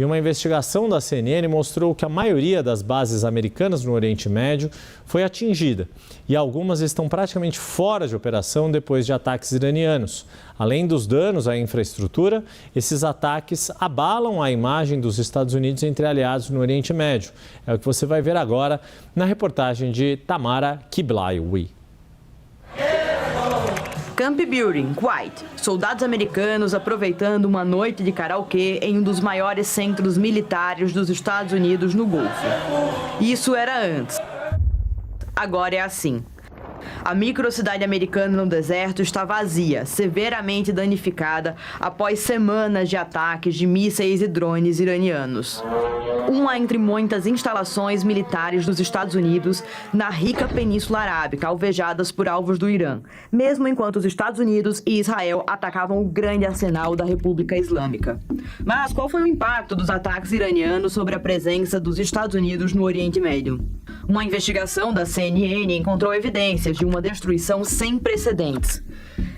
E uma investigação da CNN mostrou que a maioria das bases americanas no Oriente Médio foi atingida e algumas estão praticamente fora de operação depois de ataques iranianos. Além dos danos à infraestrutura, esses ataques abalam a imagem dos Estados Unidos entre aliados no Oriente Médio. É o que você vai ver agora na reportagem de Tamara Kiblaoui. Camp Building, Kuwait. Soldados americanos aproveitando uma noite de karaokê em um dos maiores centros militares dos Estados Unidos no Golfo. Isso era antes. Agora é assim. A microcidade americana no deserto está vazia, severamente danificada após semanas de ataques de mísseis e drones iranianos. Uma entre muitas instalações militares dos Estados Unidos na rica Península Arábica, alvejadas por alvos do Irã, mesmo enquanto os Estados Unidos e Israel atacavam o grande arsenal da República Islâmica. Mas qual foi o impacto dos ataques iranianos sobre a presença dos Estados Unidos no Oriente Médio? Uma investigação da CNN encontrou evidências de uma destruição sem precedentes.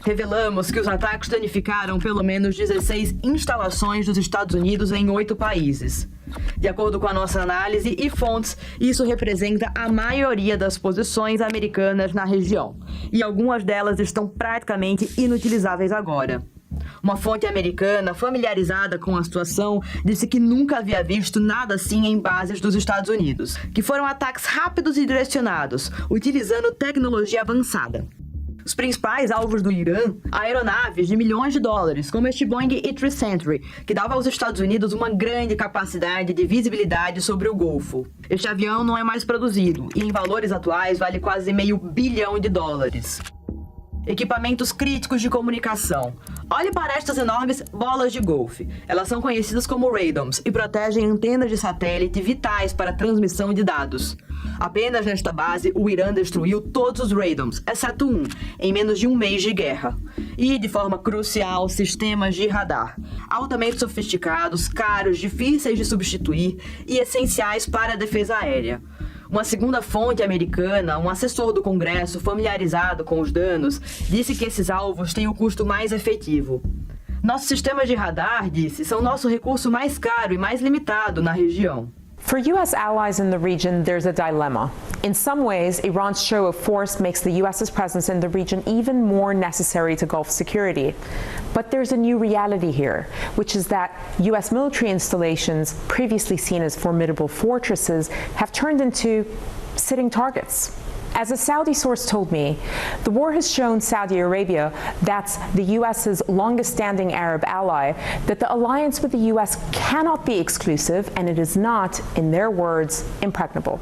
Revelamos que os ataques danificaram pelo menos 16 instalações dos Estados Unidos em 8 países. De acordo com a nossa análise e fontes, isso representa a maioria das posições americanas na região, e algumas delas estão praticamente inutilizáveis agora. Uma fonte americana familiarizada com a situação disse que nunca havia visto nada assim em bases dos Estados Unidos, que foram ataques rápidos e direcionados, utilizando tecnologia avançada. Os principais alvos do Irã, aeronaves de milhões de dólares, como este Boeing E-300, que dava aos Estados Unidos uma grande capacidade de visibilidade sobre o Golfo. Este avião não é mais produzido e, em valores atuais, vale quase $500 bilhão. Equipamentos críticos de comunicação. Olhe para estas enormes bolas de golfe. Elas são conhecidas como radomes e protegem antenas de satélite vitais para a transmissão de dados. Apenas nesta base, o Irã destruiu todos os radomes, exceto um, em menos de um mês de guerra. E, de forma crucial, sistemas de radar. Altamente sofisticados, caros, difíceis de substituir e essenciais para a defesa aérea. Uma segunda fonte americana, um assessor do Congresso familiarizado com os danos, disse que esses alvos têm o custo mais efetivo. Nossos sistemas de radar, disse, são nosso recurso mais caro e mais limitado na região. For U.S. allies in the region, there's a dilemma. In some ways, Iran's show of force makes the U.S.'s presence in the region even more necessary to Gulf security. But there's a new reality here, which is that U.S. military installations, previously seen as formidable fortresses, have turned into sitting targets. As a Saudi source told me, the war has shown Saudi Arabia, that's the U.S.'s longest-standing Arab ally, that the alliance with the U.S. cannot be exclusive, and it is not, in their words, impregnable.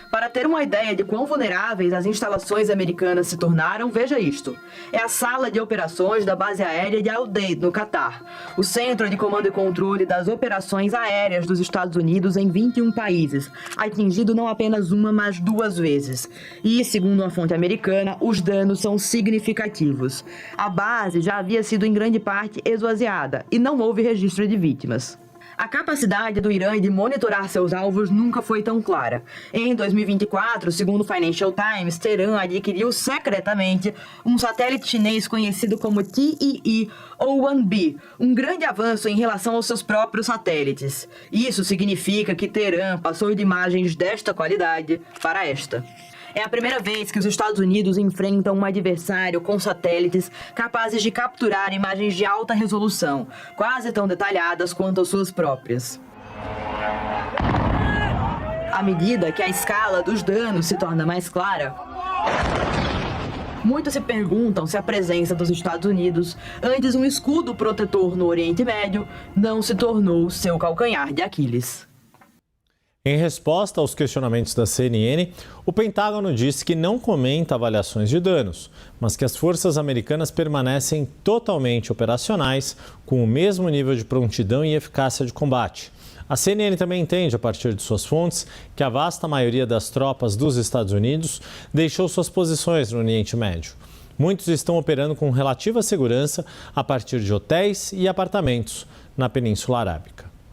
Para ter uma ideia de quão vulneráveis as instalações americanas se tornaram, veja isto. É a sala de operações da base aérea de Al Udeid, no Catar, o centro de comando e controle das operações aéreas dos Estados Unidos em 21 países, atingido não apenas uma, mas 2 vezes. E, segundo uma fonte americana, os danos são significativos. A base já havia sido em grande parte esvaziada e não houve registro de vítimas. A capacidade do Irã de monitorar seus alvos nunca foi tão clara. Em 2024, segundo o Financial Times, Teherã adquiriu secretamente um satélite chinês conhecido como TEE-01B, um grande avanço em relação aos seus próprios satélites. Isso significa que Teherã passou de imagens desta qualidade para esta. É a primeira vez que os Estados Unidos enfrentam um adversário com satélites capazes de capturar imagens de alta resolução, quase tão detalhadas quanto as suas próprias. À medida que a escala dos danos se torna mais clara, muitos se perguntam se a presença dos Estados Unidos, antes um escudo protetor no Oriente Médio, não se tornou seu calcanhar de Aquiles. Em resposta aos questionamentos da CNN, o Pentágono disse que não comenta avaliações de danos, mas que as forças americanas permanecem totalmente operacionais, com o mesmo nível de prontidão e eficácia de combate. A CNN também entende, a partir de suas fontes, que a vasta maioria das tropas dos Estados Unidos deixou suas posições no Oriente Médio. Muitos estão operando com relativa segurança a partir de hotéis e apartamentos na Península Arábica.